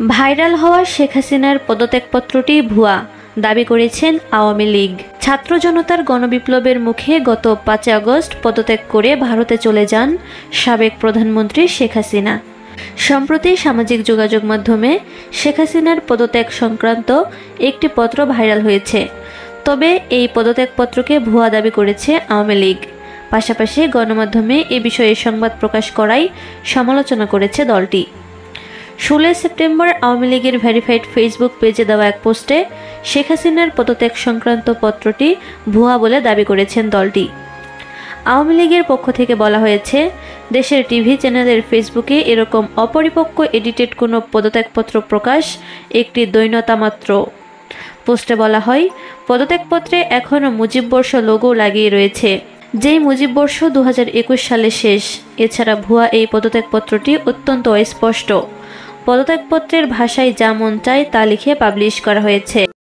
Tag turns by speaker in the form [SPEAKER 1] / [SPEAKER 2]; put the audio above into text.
[SPEAKER 1] Viral হওয়া শেখ হাসিনার পদত্যাগপত্রটি ভুয়া দাবি করেছেন আওয়ামী লীগ। ছাত্র জনতার গণবিপ্লবের মুখে গত ৫ আগস্ট পদত্যাগ করে ভারতে চলে যান সাবেক প্রধানমন্ত্রী শেখ হাসিনা। সম্প্রতি সামাজিক যোগাযোগ মাধ্যমে শেখ হাসিনার পদত্যাগ সংক্রান্ত একটি পত্র ভাইরাল হয়েছে। তবে এই পদত্যাগপত্রকে ভুয়া দাবি করেছে আওয়ামী লীগ। পাশাপাশি গণমাধ্যমে এ বিষয়ে সংবাদ প্রকাশ করায় সমালোচনা করেছে দলটি। 16 সেপ্টেম্বর আওয়ামী লীগের ভেরিফাইড ফেসবুক পেজে দেওয়া এক পোস্টে শেখ হাসিনার পদত্যাগ সংক্রান্ত পত্রটি ভুয়া বলে দাবি করেছেন দলটি। আওয়ামী লীগের পক্ষ থেকে বলা হয়েছে, দেশের টিভি চ্যানেলের ফেসবুকে এরকম অপরিপক্ক এডিটেড কোনো পদত্যাগপত্র প্রকাশ একটি দৈন্যতা মাত্র। পোস্টে বলা হয়, পদত্যাগপত্রে এখনও মুজিববর্ষ লোগো লাগিয়ে রয়েছে, যেই মুজিববর্ষ 2021 সালে শেষ। এছাড়া ভুয়া এই পদত্যাগপত্রটি অত্যন্ত অস্পষ্ট। পদত্যাগপত্রের ভাষায় যা মন চায় তা লিখে পাবলিশ করা হয়েছে।